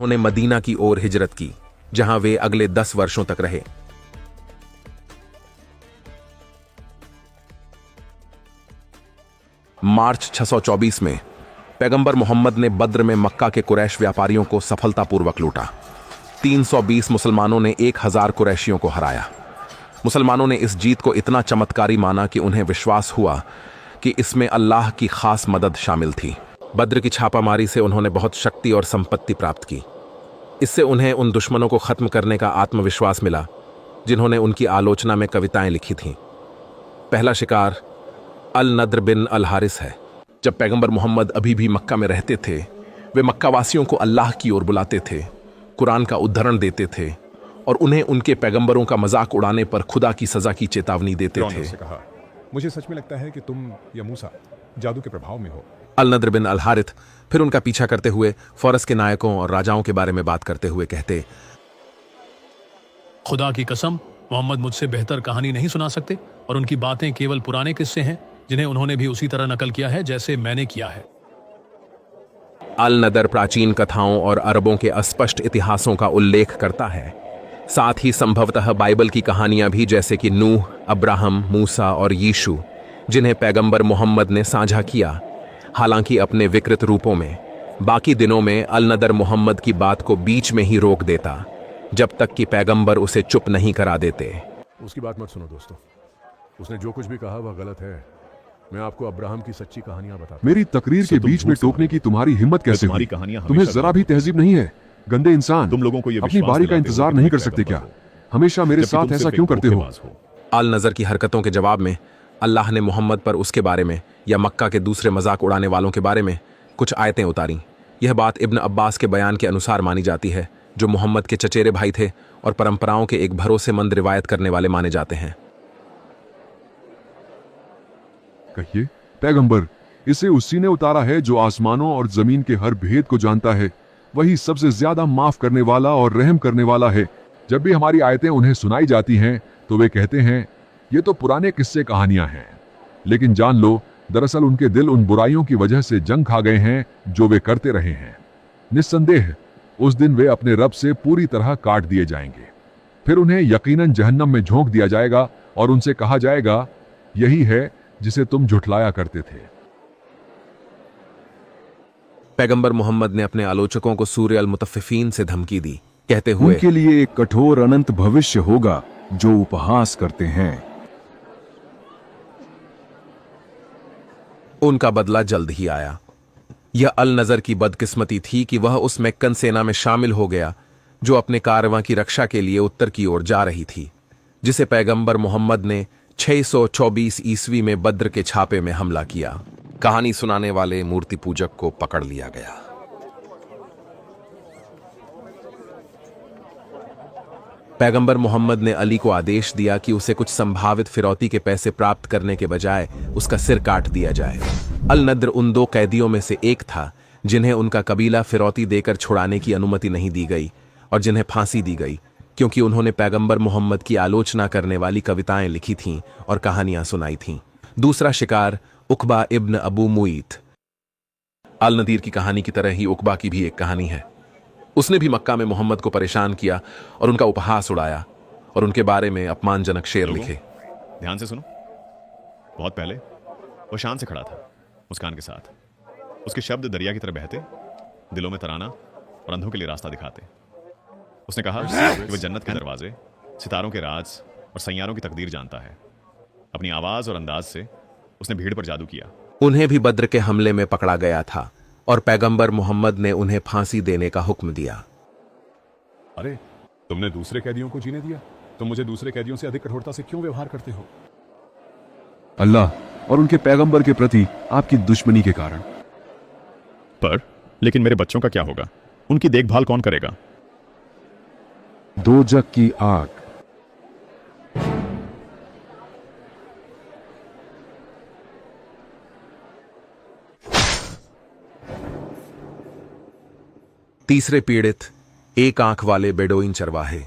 उन्होंने मदीना की ओर हिजरत की, जहां वे अगले 10 वर्षों तक रहे। मार्च 624 में पैगंबर मोहम्मद ने बद्र में मक्का के कुरैश व्यापारियों को सफलतापूर्वक लूटा। 320 मुसलमानों ने 1000 कुरैशियों को हराया। मुसलमानों ने इस जीत को इतना चमत्कारी माना कि उन्हें विश्वास हुआ कि इसमें अल्लाह की खास मदद शामिल थी। बद्र की छापामारी से उन्होंने बहुत शक्ति और संपत्ति प्राप्त की। इससे उन्हें उन दुश्मनों को खत्म करने का आत्मविश्वास मिला जिन्होंने उनकी आलोचना में कविताएं लिखी थीं। पहला शिकार अल नद्र बिन अल हारिस है। जब पैगंबर मोहम्मद अभी भी मक्का में रहते थे, वे मक्का वासियों को अल्लाह की ओर बुलाते थे, कुरान का उद्धरण देते थे और उन्हें उनके पैगंबरों का मजाक उड़ाने पर खुदा की सजा की चेतावनी देते थे। कहा, मुझे सच में लगता है कि तुम या मूसा जादू के प्रभाव में हो। अल नद्र बिन अल हारिथ फिर उनका पीछा करते हुए फौरस के नायकों और राजाओं के बारे में बात करते हुए कहते, खुदा की कसम, मोहम्मद मुझसे बेहतर कहानी नहीं सुना सकते और उनकी बातें केवल पुराने किस्से हैं जिन्हें उन्होंने भी उसी तरह नकल किया है जैसे मैंने किया है। अल नदर प्राचीन कथाओं और अरबों के अस्पष्ट इतिहासों का उल्लेख करता है। साथ ही संभवतः बाइबल की कहानियां भी, जैसे कि नूह, अब्राहम, मूसा और यीशु, जिन्हें पैगंबर मोहम्मद ने साझा किया, हालांकि अपने विकृत रूपों में। बाकी दिनों में अल नदर मोहम्मद की बात को बीच में ही रोक देता, जब तक कि पैगंबर उसे चुप नहीं करा देते। उसकी बात मत सुनो दोस्तों, उसने जो कुछ भी कहा वह गलत है। मैं आपको अब्राहम की सच्ची कहानियां बताता हूं। मेरी तकरीर के बीच में टोकने की तुम्हारी हिम्मत कैसे हुई? तुम्हें जरा भी तहजीब नहीं है, गंदे इंसान। तुम लोगों को ये अपनी बारी का इंतजार नहीं कर सकते क्या? हमेशा मेरे साथ ऐसा क्यों करते हो? अल नजर की हरकतों के जवाब में अल्लाह ने मोहम्मद पर उसके बारे में या मक्का के दूसरे मजाक उड़ाने वालों के बारे में कुछ आयतें उतारी। यह बात इब्न अब्बास के बयान के अनुसार मानी जाती है, जो मोहम्मद के चचेरे भाई थे और परंपराओं के एक भरोसेमंद रिवायत करने वाले माने जाते हैं। कहिए पैगंबर, इसे उसी ने उतारा है जो आसमानों और जमीन के हर भेद को जानता है। वही सबसे ज्यादा माफ करने वाला और रहम करने वाला है। जब भी हमारी आयतें उन्हें सुनाई जाती हैं तो वे कहते हैं, ये तो पुराने किस्से कहानियां हैं। लेकिन जान लो, दरअसल उनके दिल उन बुराइयों की वजह से जंग खा गए हैं जो वे करते रहे हैं। निस्संदेह उस दिन वे अपने रब से पूरी तरह काट दिए जाएंगे। फिर उन्हें यकीनन जहन्नम में झोंक दिया जाएगा और उनसे कहा जाएगा, यही है जिसे तुम झुठलाया करते थे। पैगंबर मोहम्मद ने अपने आलोचकों को सूर्य अल मुतफ्फिफीन से धमकी दी, कहते हुए, उनके लिए एक कठोर अनंत भविष्य होगा जो उपहास करते हैं। उनका बदला जल्द ही आया। यह अल नजर की बदकिस्मती थी कि वह उस मैक्कन सेना में शामिल हो गया जो अपने कारवां की रक्षा के लिए उत्तर की ओर जा रही थी, जिसे पैगंबर मोहम्मद ने 624 ईस्वी में बद्र के छापे में हमला किया। कहानी सुनाने वाले मूर्ति पूजक को पकड़ लिया गया। पैगंबर मोहम्मद ने अली को आदेश दिया कि उसे कुछ संभावित फिरौती के पैसे प्राप्त करने के बजाय उसका सिर काट दिया जाए। अल नद्र उन 2 कैदियों में से एक था जिन्हें उनका कबीला फिरौती देकर छुड़ाने की अनुमति नहीं दी गई और जिन्हें फांसी दी गई, क्योंकि उन्होंने पैगंबर मोहम्मद की आलोचना करने वाली कविताएं लिखी थीं और कहानियां सुनाई थीं। दूसरा शिकार उकबा इब्न अबू मुईत। अल नदीर की कहानी की तरह ही उकबा की भी एक कहानी है। उसने भी मक्का में मोहम्मद को परेशान किया और उनका उपहास उड़ाया और उनके बारे में अपमानजनक शेर लिखे। ध्यान से सुनो। बहुत पहले वो शान से खड़ा था, मुस्कान के साथ। उसके शब्द दरिया की तरह बहते, दिलों में तराना और अंधों के लिए रास्ता दिखाते। उसने कहा कि वह जन्नत के दरवाजे, सितारों के राज और सैयारों की तकदीर जानता है। अपनी आवाज और अंदाज से उसने भीड़ पर जादू किया। उन्हें भी बद्र के हमले में पकड़ा गया था और पैगंबर मोहम्मद ने उन्हें फांसी देने का हुक्म दिया। अरे, तुमने दूसरे कैदियों को जीने दिया? तुम मुझे दूसरे कैदियों से अधिक कठोरता से क्यों व्यवहार करते हो? अल्लाह और उनके पैगंबर के प्रति आपकी दुश्मनी के कारण। पर लेकिन मेरे बच्चों का क्या होगा? उनकी देखभाल कौन करेगा? दोजक की आग। तीसरे पीड़ित एक आंख वाले बेडोइन चरवाहे।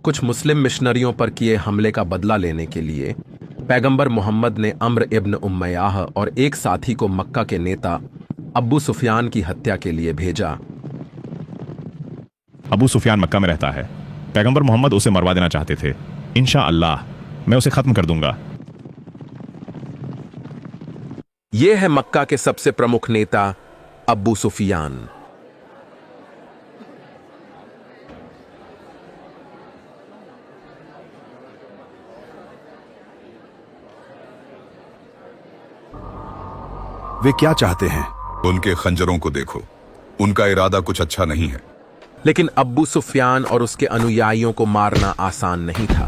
कुछ मुस्लिम मिशनरियों पर किए हमले का बदला लेने के लिए पैगंबर मोहम्मद ने अम्र इब्न उम्मयाह और एक साथी को मक्का के नेता अब्बू सुफियान की हत्या के लिए भेजा। अबू सुफियान मक्का में रहता है। पैगंबर मोहम्मद उसे मरवा देना चाहते थे। इंशाअल्लाह मैं उसे खत्म कर दूंगा। यह है मक्का के सबसे प्रमुख नेता अब्बू सुफियान। वे क्या चाहते हैं? उनके खंजरों को देखो, उनका इरादा कुछ अच्छा नहीं है। लेकिन अब्बू सुफियान और उसके अनुयायियों को मारना आसान नहीं था।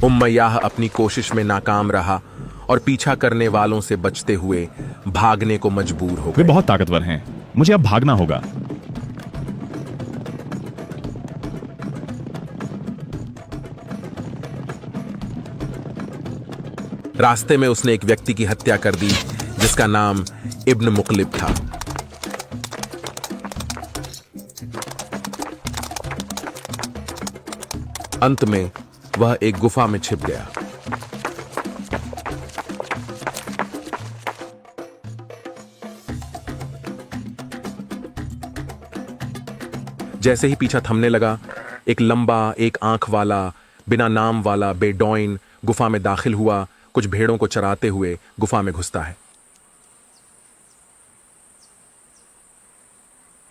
उमय्याह अपनी कोशिश में नाकाम रहा और पीछा करने वालों से बचते हुए भागने को मजबूर हो वे गए। बहुत ताकतवर हैं, मुझे अब भागना होगा। रास्ते में उसने एक व्यक्ति की हत्या कर दी जिसका नाम इब्न मुकलिब था। अंत में वह एक गुफा में छिप गया। जैसे ही पीछा थमने लगा, एक लंबा, एक आंख वाला, बिना नाम वाला बेडौइन गुफा में दाखिल हुआ। कुछ भेड़ों को चराते हुए गुफा में घुसता है।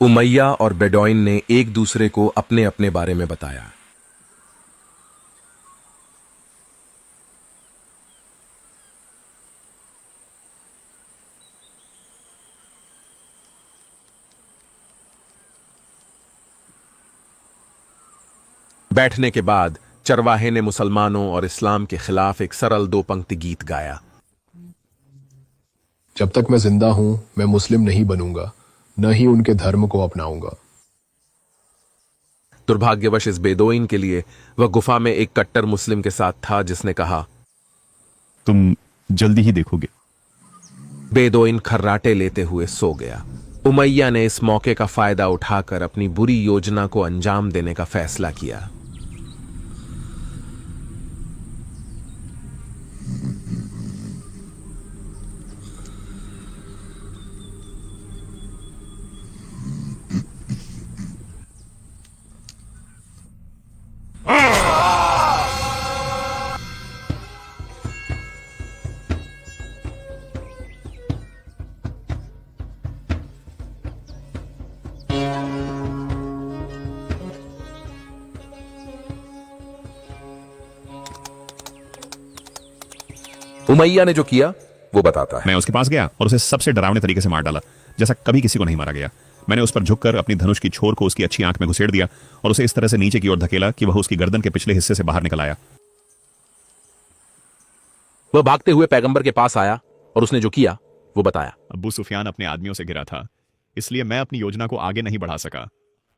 उमैया और बेडौइन ने एक दूसरे को अपने अपने बारे में बताया। बैठने के बाद चरवाहे ने मुसलमानों और इस्लाम के खिलाफ एक सरल 2 पंक्ति गीत गाया। जब तक मैं जिंदा हूं, मैं मुस्लिम नहीं बनूंगा, न ही उनके धर्म को अपनाऊंगा। दुर्भाग्यवश इस बेदोइन के लिए वह गुफा में एक कट्टर मुस्लिम के साथ था जिसने कहा, तुम जल्दी ही देखोगे। बेदोइन खर्राटे लेते हुए सो गया। उमैया ने इस मौके का फायदा उठाकर अपनी बुरी योजना को अंजाम देने का फैसला किया। उमैया ने जो किया वो बताता है। मैं उसके पास गया और उसे सबसे डरावने तरीके से मार डाला, जैसा कभी किसी को नहीं मारा गया। मैंने उस पर झुककर अपनी धनुष की छोर को उसकी अच्छी आंख में घुसेड़ दिया और उसे इस तरह से नीचे की ओर धकेला कि वह उसकी गर्दन के पिछले हिस्से से बाहर निकल आया। वह भागते हुए पैगंबर के पास आया और उसने जो किया वो बताया। अब्बू सुफियान अपने आदमियों से घिरा था, इसलिए मैं अपनी योजना को आगे नहीं बढ़ा सका।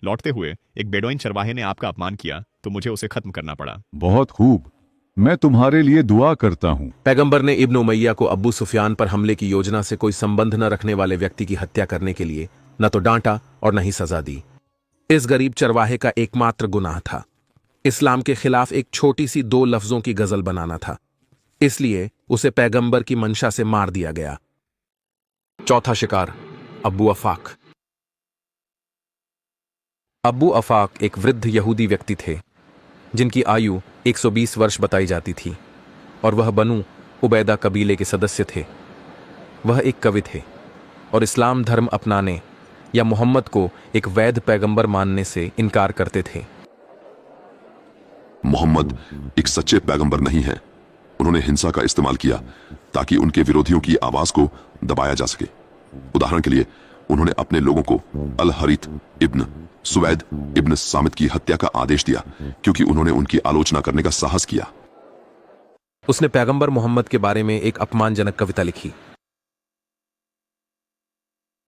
लौटते हुए एक बेडौइन चरवाहे ने आपका अपमान किया तो मुझे उसे खत्म करना पड़ा। बहुत खूब, मैं तुम्हारे लिए दुआ करता हूं। पैगंबर ने इब्न उमैया को अब्बू सुफियान पर हमले की योजना से कोई संबंध न रखने वाले व्यक्ति की हत्या करने के लिए न तो डांटा और न ही सजा दी। इस गरीब चरवाहे का एकमात्र गुनाह था इस्लाम के खिलाफ एक छोटी सी 2 लफ्जों की गजल बनाना था, इसलिए उसे पैगंबर की मंशा से मार दिया गया। चौथा शिकार, अब्बू अफाक। अब्बू अफाक एक वृद्ध यहूदी व्यक्ति थे जिनकी आयु 120 वर्ष बताई जाती थी और वह बनु उबैदा कबीले के सदस्य थे। वह एक कवि थे और इस्लाम धर्म अपनाने या मोहम्मद को एक वैध पैगंबर मानने से इनकार करते थे। मोहम्मद एक सच्चे पैगंबर नहीं है। उन्होंने हिंसा का इस्तेमाल किया ताकि उनके विरोधियों की आवाज को दबाया जा सके। उदाहरण के लिए उन्होंने अपने लोगों को अल हरीत इब्न सुवैद इब्न सामित की हत्या का आदेश दिया क्योंकि उन्होंने उनकी आलोचना करने का साहस किया। उसने पैगंबर मोहम्मद के बारे में एक अपमानजनक कविता लिखी।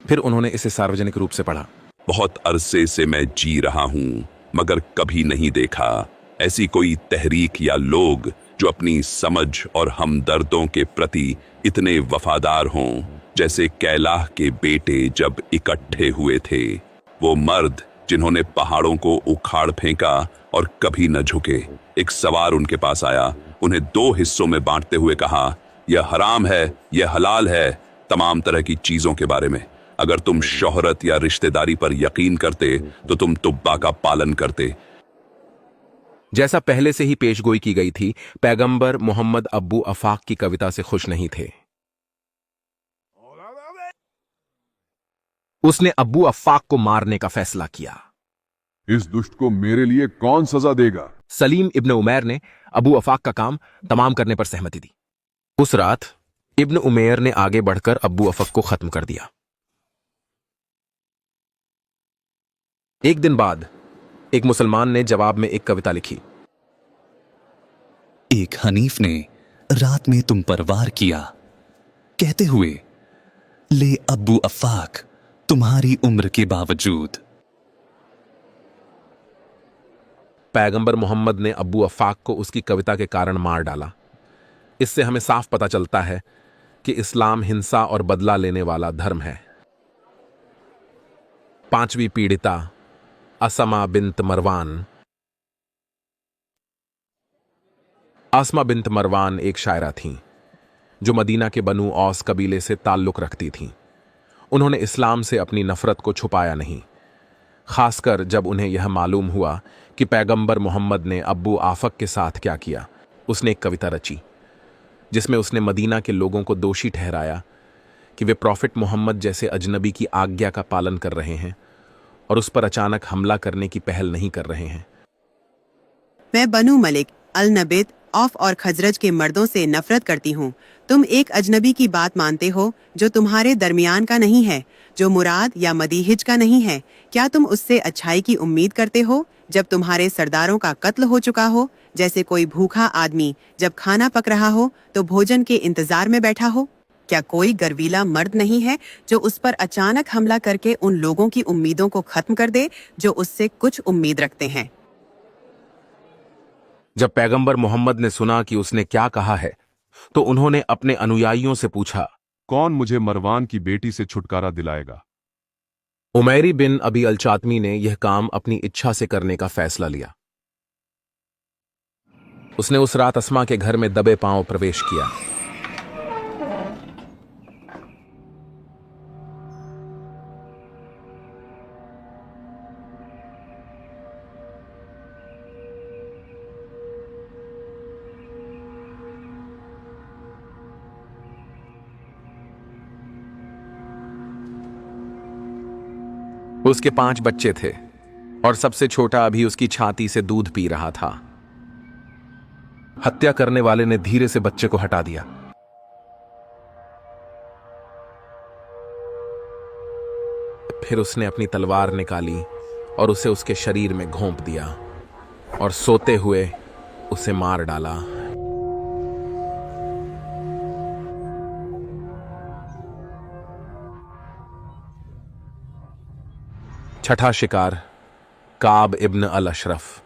फिर उन्होंने इसे सार्वजनिक रूप से पढ़ा। बहुत अरसे से मैं जी रहा हूं मगर कभी नहीं देखा ऐसी कोई तहरीक या लोग जो अपनी समझ और हमदर्दों के प्रति इतने वफादार हों जैसे कैलाह के बेटे जब इकट्ठे हुए थे। वो मर्द जिन्होंने पहाड़ों को उखाड़ फेंका और कभी न झुके। एक सवार उनके पास आया, उन्हें 2 हिस्सों में बांटते हुए कहा, यह हराम है, यह हलाल है, तमाम तरह की चीजों के बारे में। अगर तुम शोहरत या रिश्तेदारी पर यकीन करते तो तुम तुब्बा का पालन करते। जैसा पहले से ही पेशगोई की गई थी, पैगंबर मोहम्मद अब्बू अफाक की कविता से खुश नहीं थे। उसने अब्बू अफाक को मारने का फैसला किया। इस दुष्ट को मेरे लिए कौन सजा देगा? सलीम इब्न उमैर ने अबू अफाक का काम तमाम करने पर सहमति दी। उस रात इब्न उमैर ने आगे बढ़कर अबू अफक को खत्म कर दिया। एक दिन बाद एक मुसलमान ने जवाब में एक कविता लिखी। एक हनीफ ने रात में तुम पर वार किया, कहते हुए, ले अब्बू अफाक तुम्हारी उम्र के बावजूद। पैगंबर मोहम्मद ने अबू अफाक को उसकी कविता के कारण मार डाला। इससे हमें साफ पता चलता है कि इस्लाम हिंसा और बदला लेने वाला धर्म है। 5वीं पीड़िता असमा बिन्त मरवान। आसमा बिन्त मरवान एक शायरा थीं जो मदीना के बनु औस कबीले से ताल्लुक रखती थीं। उन्होंने इस्लाम से अपनी नफरत को छुपाया नहीं, खासकर जब उन्हें यह मालूम हुआ कि पैगंबर मोहम्मद ने अब्बू आफक के साथ क्या किया। उसने एक कविता रची जिसमें उसने मदीना के लोगों को दोषी ठहराया कि वे प्रॉफिट मोहम्मद जैसे अजनबी की आज्ञा का पालन कर रहे हैं और उस पर अचानक हमला करने की पहल नहीं कर रहे हैं। मैं बनु मलिक अल नबित औफ और खजरज के मर्दों से नफरत करती हूँ। तुम एक अजनबी की बात मानते हो जो तुम्हारे दरमियान का नहीं है, जो मुराद या मदीहिज का नहीं है। क्या तुम उससे अच्छाई की उम्मीद करते हो जब तुम्हारे सरदारों का कत्ल हो चुका हो? जैसे कोई भूखा आदमी जब खाना पक रहा हो तो भोजन के इंतजार में बैठा हो। क्या कोई गर्वीला मर्द नहीं है जो उस पर अचानक हमला करके उन लोगों की उम्मीदों को खत्म कर दे जो उससे कुछ उम्मीद रखते हैं? जब पैगंबर मोहम्मद ने सुना कि उसने क्या कहा है तो उन्होंने अपने अनुयायियों से पूछा, कौन मुझे मरवान की बेटी से छुटकारा दिलाएगा? उमैरी बिन अबी अल चातमी ने यह काम अपनी इच्छा से करने का फैसला लिया। उसने उस रात अस्मा के घर में दबे पांव प्रवेश किया। उसके 5 बच्चे थे और सबसे छोटा अभी उसकी छाती से दूध पी रहा था। हत्या करने वाले ने धीरे से बच्चे को हटा दिया। फिर उसने अपनी तलवार निकाली और उसे उसके शरीर में घोंप दिया और सोते हुए उसे मार डाला। छठा शिकार काब इब्न अल अशरफ।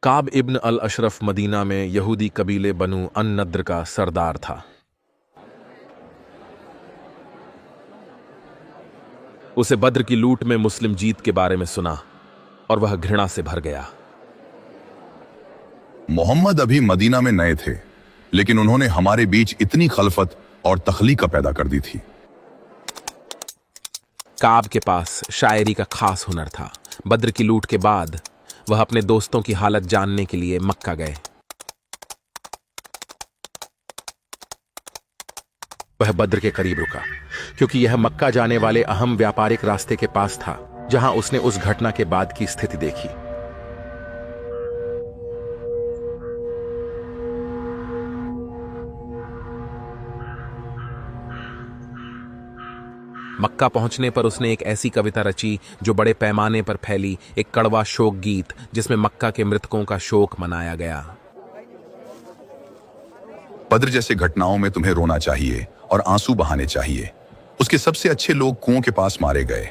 काब इब्न अल अशरफ मदीना में यहूदी कबीले बनु अन नद्र का सरदार था। उसे बद्र की लूट में मुस्लिम जीत के बारे में सुना और वह घृणा से भर गया। मोहम्मद अभी मदीना में नए थे, लेकिन उन्होंने हमारे बीच इतनी खलफत और तख्लीक पैदा कर दी थी। काब के पास शायरी का खास हुनर था। बद्र की लूट के बाद वह अपने दोस्तों की हालत जानने के लिए मक्का गए। वह बद्र के करीब रुका क्योंकि यह मक्का जाने वाले अहम व्यापारिक रास्ते के पास था जहां उसने उस घटना के बाद की स्थिति देखी। मक्का पहुंचने पर उसने एक ऐसी कविता रची जो बड़े पैमाने पर फैली, एक कड़वा शोक गीत जिसमें मक्का के मृतकों का शोक मनाया गया। बद्र जैसे घटनाओं में तुम्हें रोना चाहिए और आंसू बहाने चाहिए। उसके सबसे अच्छे लोग कुओं के पास मारे गए।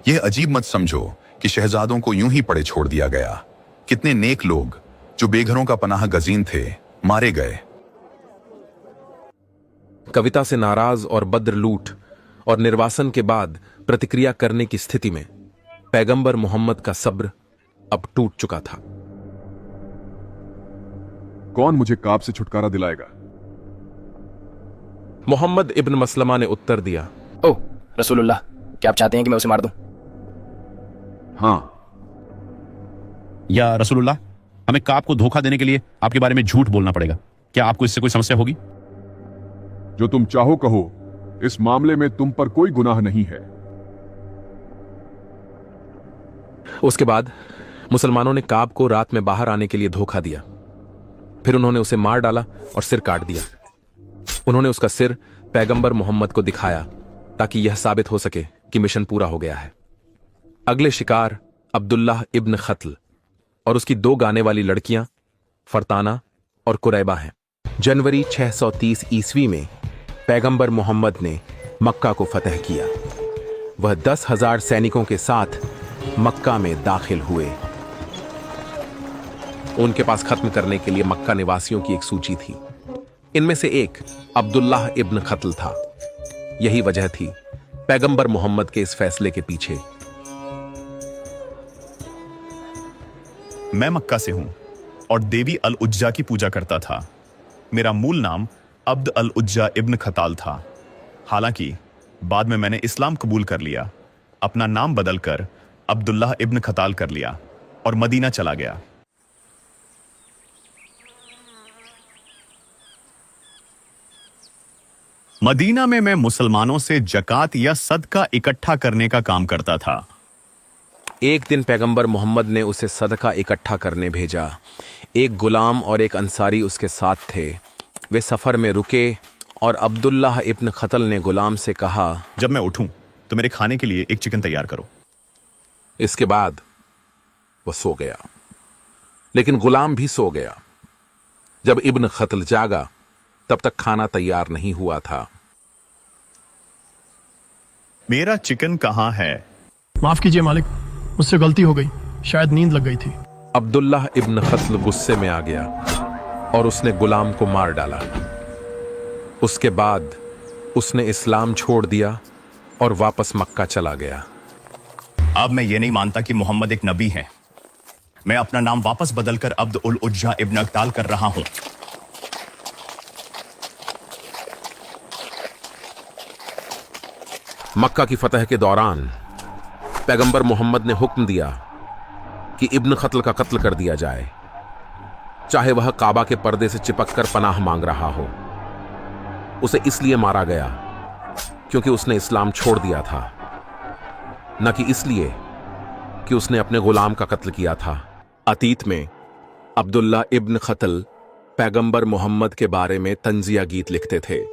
यह अजीब मत समझो कि शहजादों को यूं ही पड़े छोड़ दिया गया। कितने नेक लोग जो बेघरों का पनाह गजीन थे मारे गए। कविता से नाराज और बद्र लूट और निर्वासन के बाद प्रतिक्रिया करने की स्थिति में पैगंबर मोहम्मद का सब्र अब टूट चुका था। कौन मुझे काब से छुटकारा दिलाएगा? मोहम्मद इब्न मसलमा ने उत्तर दिया, ओह रसूलुल्लाह, क्या आप चाहते हैं कि मैं उसे मार दूं? हाँ। या रसूलुल्लाह, हमें काब को धोखा देने के लिए आपके बारे में झूठ बोलना पड़ेगा। क्या आपको इससे कोई समस्या होगी? जो तुम चाहो कहो, इस मामले में तुम पर कोई गुनाह नहीं है। उसके बाद मुसलमानों ने काब को रात में बाहर आने के लिए धोखा दिया। फिर उन्होंने उसे मार डाला और सिर काट दिया। उन्होंने उसका सिर पैगंबर मोहम्मद को दिखाया ताकि यह साबित हो सके कि मिशन पूरा हो गया है। अगले शिकार अब्दुल्लाह इब्न खत्ल और उसकी 2 गाने वाली लड़कियां फरताना और कुरैबा हैं। जनवरी 630 ईस्वी में पैगंबर मोहम्मद ने मक्का को फतह किया। वह 10,000 सैनिकों के साथ मक्का में दाखिल हुए। उनके पास खत्म करने के लिए मक्का निवासियों की एक सूची थी। इनमें से एक अब्दुल्लाह इब्न खत्ल था। यही वजह थी पैगंबर मोहम्मद के इस फैसले के पीछे। मैं मक्का से हूं और देवी अल उज्जा की पूजा करता था। मेरा मूल नाम अब्द अल उज्जा इब्न खताल था। हालांकि बाद में मैंने इस्लाम कबूल कर लिया, अपना नाम बदलकर अब्दुल्लाह इब्न खताल कर लिया और मदीना चला गया। मदीना में मैं मुसलमानों से जकात या सदका इकट्ठा करने का काम करता था। एक दिन पैगंबर मोहम्मद ने उसे सदका इकट्ठा करने भेजा। एक गुलाम और एक अंसारी उसके साथ थे। वे सफर में रुके और अब्दुल्लाह इब्न खतल ने गुलाम से कहा, जब मैं उठूं तो मेरे खाने के लिए एक चिकन तैयार करो। इसके बाद वह सो गया, लेकिन गुलाम भी सो गया। जब इब्न खतल जागा तब तक खाना तैयार नहीं हुआ था। मेरा चिकन कहाँ है? माफ कीजिए मालिक, मुझसे गलती हो गई, शायद नींद लग गई थी। अब्दुल्लाह इब्न खतल गुस्से में आ गया और उसने गुलाम को मार डाला। उसके बाद उसने इस्लाम छोड़ दिया और वापस मक्का चला गया। अब मैं ये नहीं मानता कि मोहम्मद एक नबी है। मैं अपना नाम वापस बदलकर अब्द उल उज्जा इब्न अक्ताल कर रहा हूं। मक्का की फतह के दौरान पैगंबर मोहम्मद ने हुक्म दिया कि इब्न खतल का कत्ल कर दिया जाए, चाहे वह काबा के पर्दे से चिपककर पनाह मांग रहा हो। उसे इसलिए मारा गया क्योंकि उसने इस्लाम छोड़ दिया था, न कि इसलिए कि उसने अपने गुलाम का कत्ल किया था। अतीत में अब्दुल्ला इब्न खतल पैगंबर मोहम्मद के बारे में तंजिया गीत लिखते थे।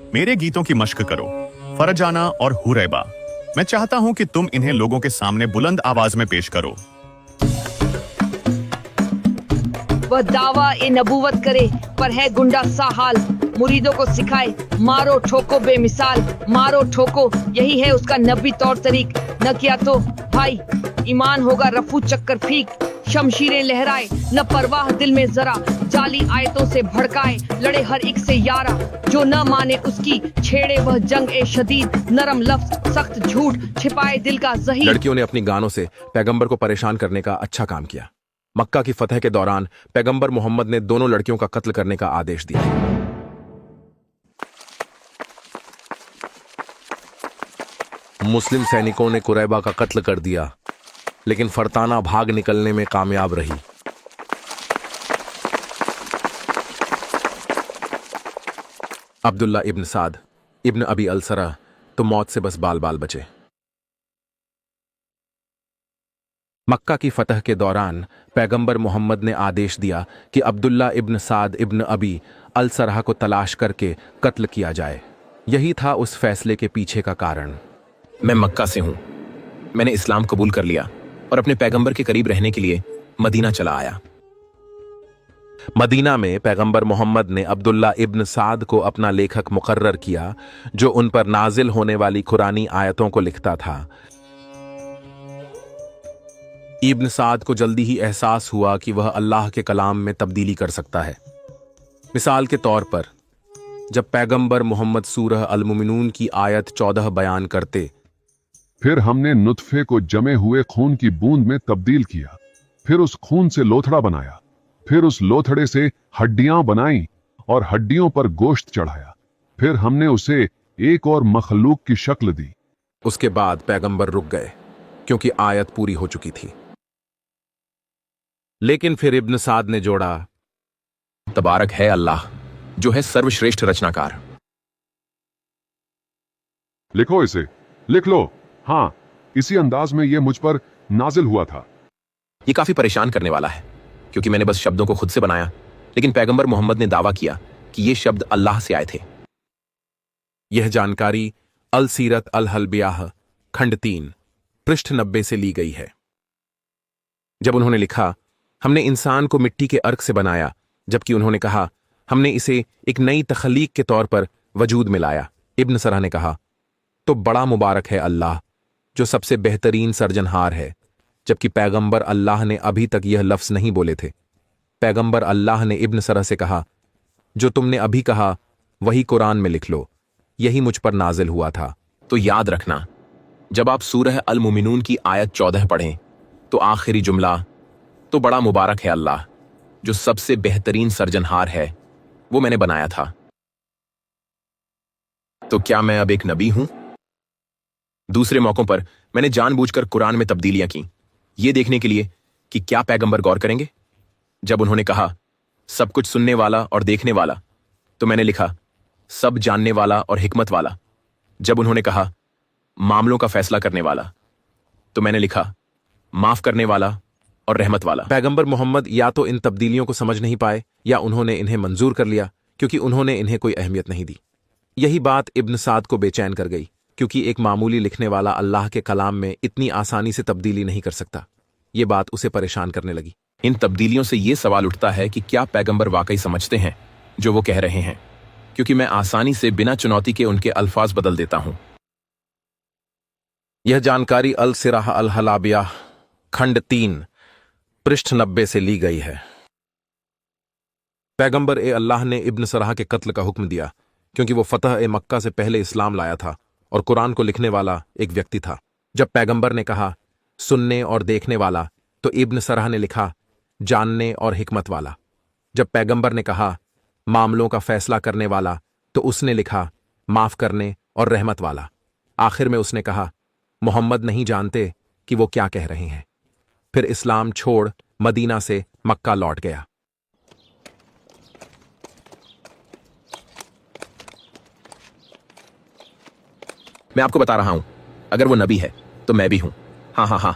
मेरे गीतों की मश्क करो, फरजाना और हुरैबा। मैं चाहता हूं कि तुम इन्हें लोगों के सामने बुलंद आवाज में पेश करो। वह दावा ए नबूवत करे पर है गुंडा सा हाल। मुरीदों को सिखाए मारो ठोको बेमिसाल, मारो ठोको यही है उसका नबी तौर तरीक। न किया तो भाई ईमान होगा रफू चक्कर फीक। शमशीरें लहराए न परवाह दिल में जरा, जाली आयतों से भड़काए लड़े हर एक से यारा। जो न माने उसकी छेड़े वह जंग ए शदीद, नरम लफ्ज सख्त झूठ छिपाए दिल का ज़हीर। लड़कियों ने अपनी गानों से पैगंबर को परेशान करने का अच्छा काम किया। मक्का की फतह के दौरान पैगंबर मोहम्मद ने दोनों लड़कियों का कत्ल करने का आदेश दिया। मुस्लिम सैनिकों ने कुरैबा का कत्ल कर दिया, लेकिन फरताना भाग निकलने में कामयाब रही। अब्दुल्ला इब्न साद इब्न अबी अलसरा तो मौत से बस बाल बाल बचे। मक्का की फतह के दौरान पैगंबर मोहम्मद ने आदेश दिया कि अब्दुल्ला इब्न साद इब्न अबी अलसरा को तलाश करके कत्ल किया जाए। यही था उस फैसले के पीछे का कारण। मैं मक्का से हूं, मैंने इस्लाम कबूल कर लिया और अपने पैगंबर के करीब रहने के लिए मदीना चला आया। मदीना में पैगंबर मोहम्मद ने अब्दुल्ला इब्न साद को अपना लेखक मुकर्रर किया, जो उन पर नाजिल होने वाली कुरानी आयतों को लिखता था। इब्न साद को जल्दी ही एहसास हुआ कि वह अल्लाह के कलाम में तब्दीली कर सकता है। मिसाल के तौर पर जब पैगंबर मोहम्मद सूरह अल मुमिनून की आयत 14 बयान करते फिर हमने नुत्फे को जमे हुए खून की बूंद में तब्दील किया, फिर उस खून से लोथड़ा बनाया, फिर उस लोथड़े से हड्डियां बनाई और हड्डियों पर गोश्त चढ़ाया, फिर हमने उसे एक और मखलूक की शक्ल दी। उसके बाद पैगंबर रुक गए क्योंकि आयत पूरी हो चुकी थी। लेकिन फिर इब्न साद ने जोड़ा, तबारक है अल्लाह जो है सर्वश्रेष्ठ रचनाकार। लिखो इसे, लिख लो। हाँ, इसी अंदाज में यह मुझ पर नाजिल हुआ था। ये काफी परेशान करने वाला है क्योंकि मैंने बस शब्दों को खुद से बनाया, लेकिन पैगंबर मोहम्मद ने दावा किया कि ये शब्द अल्लाह से आए थे। यह जानकारी अल सीरत अल हलबियाह खंड 3 पृष्ठ 90 से ली गई है। जब उन्होंने लिखा, हमने इंसान को मिट्टी के अर्क से बनाया, जबकि उन्होंने कहा हमने इसे एक नई तखलीक के तौर पर वजूद में लाया, इब्न सरह ने कहा, तो बड़ा मुबारक है अल्लाह जो सबसे बेहतरीन सर्जनहार है, जबकि पैगंबर अल्लाह ने अभी तक यह लफ्ज नहीं बोले थे। पैगंबर अल्लाह ने इब्न सरह से कहा, जो तुमने अभी कहा वही कुरान में लिख लो, यही मुझ पर नाजिल हुआ था। तो याद रखना, जब आप सूरह अल मुमिनून की आयत 14 पढ़ें तो आखिरी जुमला, तो बड़ा मुबारक है अल्लाह जो सबसे बेहतरीन सर्जनहार है, वो मैंने बनाया था। तो क्या मैं अब एक नबी हूं? दूसरे मौकों पर मैंने जानबूझकर कुरान में तब्दीलियां की, ये देखने के लिए कि क्या पैगंबर गौर करेंगे। जब उन्होंने कहा सब कुछ सुनने वाला और देखने वाला, तो मैंने लिखा सब जानने वाला और हिकमत वाला। जब उन्होंने कहा मामलों का फैसला करने वाला, तो मैंने लिखा माफ करने वाला और रहमत वाला। पैगंबर मोहम्मद या तो इन तब्दीलियों को समझ नहीं पाए या उन्होंने इन्हें मंजूर कर लिया क्योंकि उन्होंने इन्हें कोई अहमियत नहीं दी। यही बात इब्न साद को बेचैन कर गई क्योंकि एक मामूली लिखने वाला अल्लाह के कलाम में इतनी आसानी से तब्दीली नहीं कर सकता। ये बात उसे परेशान करने लगी। इन तब्दीलियों से यह सवाल उठता है कि क्या पैगंबर वाकई समझते हैं जो वो कह रहे हैं, क्योंकि मैं आसानी से बिना चुनौती के उनके अल्फाज बदल देता हूं। यह जानकारी अल सिराह अल हलाबिया खंड 3 पृष्ठ 90 से ली गई है। पैगंबर अल्लाह ने इब्न सरह के कत्ल का हुक्म दिया क्योंकि वो फतह मक्का से पहले इस्लाम लाया था और कुरान को लिखने वाला एक व्यक्ति था। जब पैगंबर ने कहा सुनने और देखने वाला, तो इब्न सरह ने लिखा जानने और हिकमत वाला। जब पैगंबर ने कहा मामलों का फैसला करने वाला, तो उसने लिखा माफ करने और रहमत वाला। आखिर में उसने कहा मोहम्मद नहीं जानते कि वो क्या कह रहे हैं। फिर इस्लाम छोड़ मदीना से मक्का लौट गया। मैं आपको बता रहा हूं, अगर वो नबी है तो मैं भी हूं। हाँ हाँ हाँ।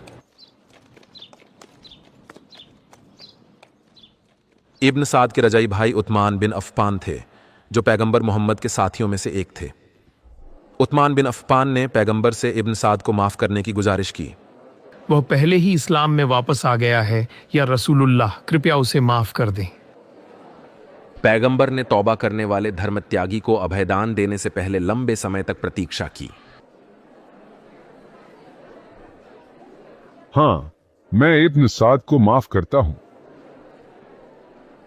इब्न साद के रजाई भाई उस्मान बिन अफ़्फ़ान थे जो पैगंबर मोहम्मद के साथियों में से एक थे। उस्मान बिन अफ़्फ़ान ने पैगंबर से इब्न साद को माफ करने की गुजारिश की। वह पहले ही इस्लाम में वापस आ गया है, या रसूलुल्लाह कृपया उसे माफ कर दें। पैगंबर ने तौबा करने वाले धर्मत्यागी को अभयदान देने से पहले लंबे समय तक प्रतीक्षा की। हाँ, मैं इब्न साद को माफ करता हूं।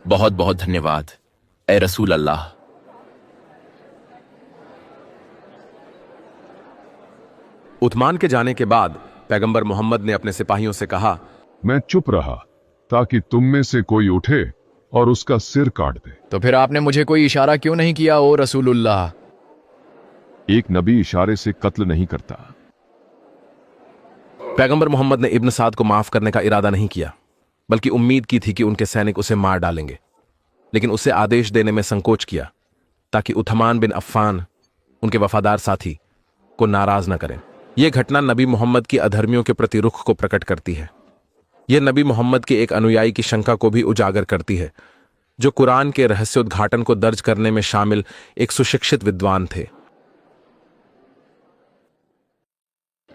बहुत बहुत धन्यवाद ए रसूल अल्लाह। उस्मान के जाने के बाद पैगंबर मोहम्मद ने अपने सिपाहियों से कहा, मैं चुप रहा ताकि तुम में से कोई उठे और उसका सिर काट दे। तो फिर आपने मुझे कोई इशारा क्यों नहीं किया ओ रसूलुल्लाह? एक नबी इशारे से कत्ल नहीं करता। पैगंबर मोहम्मद ने इब्न साद को माफ करने का इरादा नहीं किया, बल्कि उम्मीद की थी कि उनके सैनिक उसे मार डालेंगे, लेकिन उसे आदेश देने में संकोच किया ताकि उस्मान बिन अफ़्फ़ान, उनके वफादार साथी, को नाराज न करें। यह घटना नबी मोहम्मद की अधर्मियों के प्रति रुख को प्रकट करती है। यह नबी मोहम्मद के एक अनुयायी की शंका को भी उजागर करती है, जो कुरान के रहस्योद्घाटन को दर्ज करने में शामिल एक सुशिक्षित विद्वान थे।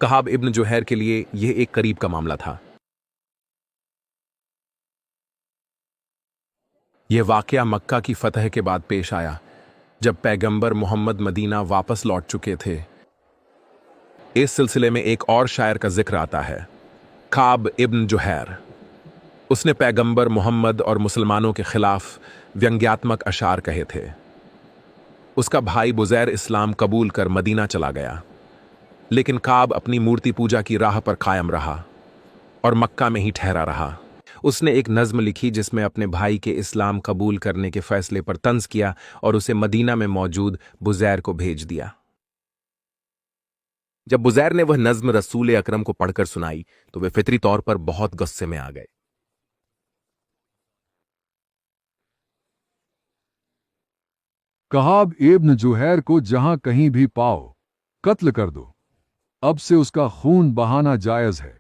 कहाब इब्न जुहैर के लिए यह एक करीब का मामला था। यह वाकया मक्का की फतह के बाद पेश आया, जब पैगंबर मोहम्मद मदीना वापस लौट चुके थे। इस सिलसिले में एक और शायर का जिक्र आता है, काब इब्न जुहैर। उसने पैगंबर मोहम्मद और मुसलमानों के खिलाफ व्यंग्यात्मक अशार कहे थे। उसका भाई बुजैर इस्लाम कबूल कर मदीना चला गया। लेकिन काब अपनी मूर्ति पूजा की राह पर कायम रहा और मक्का में ही ठहरा रहा। उसने एक नज्म लिखी जिसमें अपने भाई के इस्लाम कबूल करने के फैसले पर तंज किया और उसे मदीना में मौजूद बुजैर को भेज दिया। जब बुजैर ने वह नज्म रसूल अकरम को पढ़कर सुनाई तो वे फितरी तौर पर बहुत गुस्से में आ गए। कहाब इब्न जुहैर को जहां कहीं भी पाओ कत्ल कर दो, अब से उसका खून बहाना जायज है।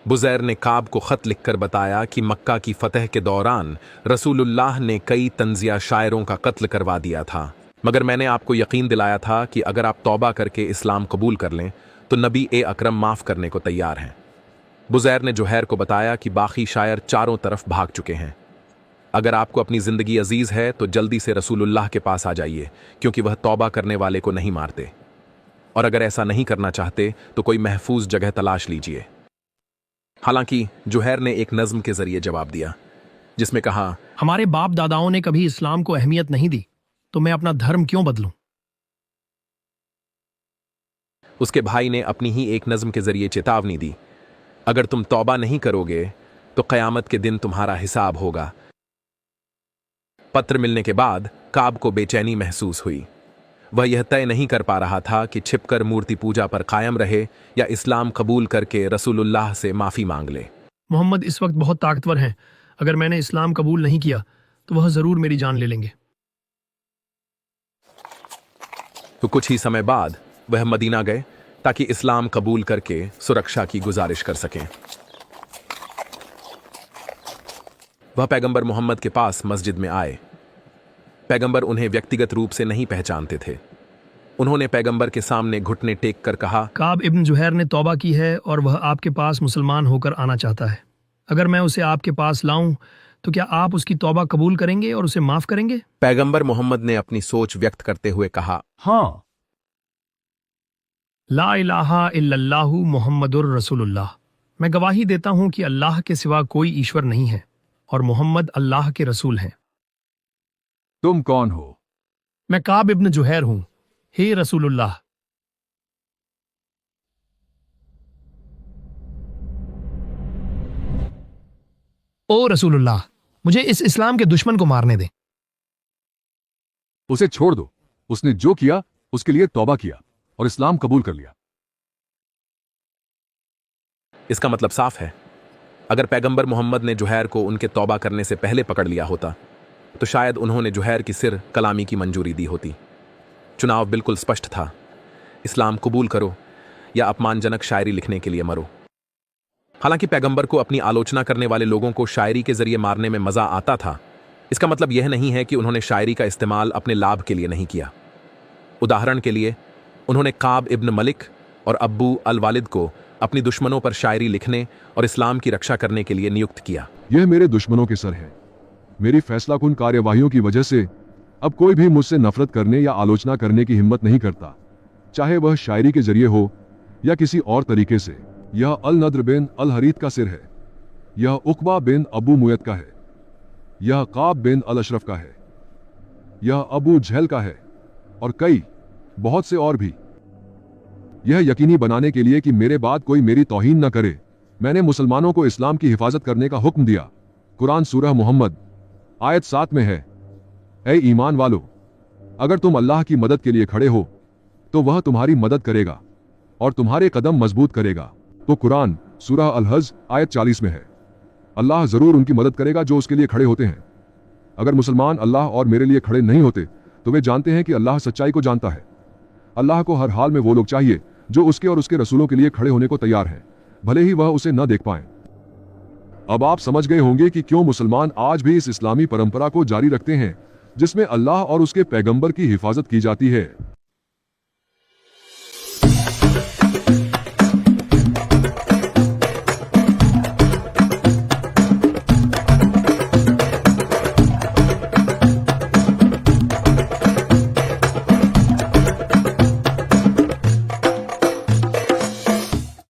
बुजैर ने काब को खत लिखकर बताया कि मक्का की फतह के दौरान रसूलुल्लाह ने कई तंजिया शायरों का कत्ल करवा दिया था, मगर मैंने आपको यकीन दिलाया था कि अगर आप तौबा करके इस्लाम कबूल कर लें तो नबी ए अकरम माफ करने को तैयार हैं। बुजैर ने जुहैर को बताया कि बाकी शायर चारों तरफ भाग चुके हैं। अगर आपको अपनी जिंदगी अजीज है तो जल्दी से रसूलुल्लाह के पास आ जाइए, क्योंकि वह तौबा करने वाले को नहीं मारते, और अगर ऐसा नहीं करना चाहते तो कोई महफूज जगह तलाश लीजिए। हालांकि जुहैर ने एक नज्म के जरिए जवाब दिया जिसमें कहा, हमारे बाप दादाओं ने कभी इस्लाम को अहमियत नहीं दी, तो मैं अपना धर्म क्यों बदलूं? उसके भाई ने अपनी ही एक नज्म के जरिए चेतावनी दी, अगर तुम तौबा नहीं करोगे तो कयामत के दिन तुम्हारा हिसाब होगा। पत्र मिलने के बाद काब को बेचैनी महसूस हुई। वह यह तय नहीं कर पा रहा था कि छिपकर मूर्ति पूजा पर कायम रहे या इस्लाम कबूल करके रसूलुल्लाह से माफी मांग ले। मोहम्मद इस वक्त बहुत ताकतवर हैं। अगर मैंने इस्लाम कबूल नहीं किया तो वह जरूर मेरी जान ले लेंगे। तो कुछ ही समय बाद वह मदीना गए ताकि इस्लाम कबूल करके सुरक्षा की गुजारिश कर सकें। वह पैगंबर मोहम्मद के पास मस्जिद में आए। पैगंबर उन्हें व्यक्तिगत रूप से नहीं पहचानते थे। उन्होंने पैगंबर के सामने घुटने टेक कर कहा, काब इब्न जुहैर ने तौबा की है और वह आपके पास मुसलमान होकर आना चाहता है। अगर मैं उसे आपके पास लाऊं तो क्या आप उसकी तौबा कबूल करेंगे और उसे माफ करेंगे? पैगंबर मोहम्मद ने अपनी सोच व्यक्त करते हुए कहा, हाँ। ला इलाहा इल्लल्लाहु मुहम्मदुर रसूलुल्लाह। मैं गवाही देता हूं कि अल्लाह के सिवा कोई ईश्वर नहीं है और मोहम्मद अल्लाह के रसूल हैं। तुम कौन हो? मैं काब इब्न जुहैर हूं, हे रसूलुल्लाह। ओ रसूलुल्लाह, मुझे इस इस्लाम के दुश्मन को मारने दें। उसे छोड़ दो। उसने जो किया उसके लिए तौबा किया और इस्लाम कबूल कर लिया। इसका मतलब साफ है, अगर पैगंबर मोहम्मद ने जुहैर को उनके तौबा करने से पहले पकड़ लिया होता तो शायद उन्होंने जुहैर की सिर कलामी की मंजूरी दी होती। चुनाव बिल्कुल स्पष्ट था, इस्लाम कबूल करो या अपमानजनक शायरी लिखने के लिए मरो। हालांकि पैगंबर को अपनी आलोचना करने वाले लोगों को शायरी के जरिए मारने में मजा आता था, इसका मतलब यह नहीं है कि उन्होंने शायरी का इस्तेमाल अपने लाभ के लिए नहीं किया। उदाहरण के लिए उन्होंने काब इब्न मलिक और अब्बू अल वालिद को अपनी दुश्मनों पर शायरी लिखने और इस्लाम की रक्षा करने के लिए नियुक्त किया। यह मेरे दुश्मनों के सर है। मेरी फैसलाकुन कार्यवाहियों की वजह से अब कोई भी मुझसे नफरत करने या आलोचना करने की हिम्मत नहीं करता, चाहे वह शायरी के जरिए हो या किसी और तरीके से। यह अल नद्र बिन अल हरीत का सिर है, यह उकबा बिन अबू मुयत का है, यह काब बिन अल अशरफ का है, यह अबू झैल का है और कई बहुत से और भी। यह यकीनी बनाने के लिए कि मेरे बाद कोई मेरी तौहीन न करे, मैंने मुसलमानों को इस्लाम की हिफाजत करने का हुक्म दिया। कुरान सूरह मोहम्मद आयत 7 में है, ऐ ईमान वालो, अगर तुम अल्लाह की मदद के लिए खड़े हो तो वह तुम्हारी मदद करेगा और तुम्हारे कदम मजबूत करेगा। तो कुरान सूरह अल हज आयत 40 में है, अल्लाह जरूर उनकी मदद करेगा जो उसके लिए खड़े होते हैं। अगर मुसलमान अल्लाह और मेरे लिए खड़े नहीं होते तो वे जानते हैं कि अल्लाह सच्चाई को जानता है। अल्लाह को हर हाल में वो लोग चाहिए जो उसके और उसके रसूलों के लिए खड़े होने को तैयार हैं, भले ही वह उसे न देख पाएं। अब आप समझ गए होंगे कि क्यों मुसलमान आज भी इस इस्लामी परंपरा को जारी रखते हैं जिसमें अल्लाह और उसके पैगंबर की हिफाजत की जाती है।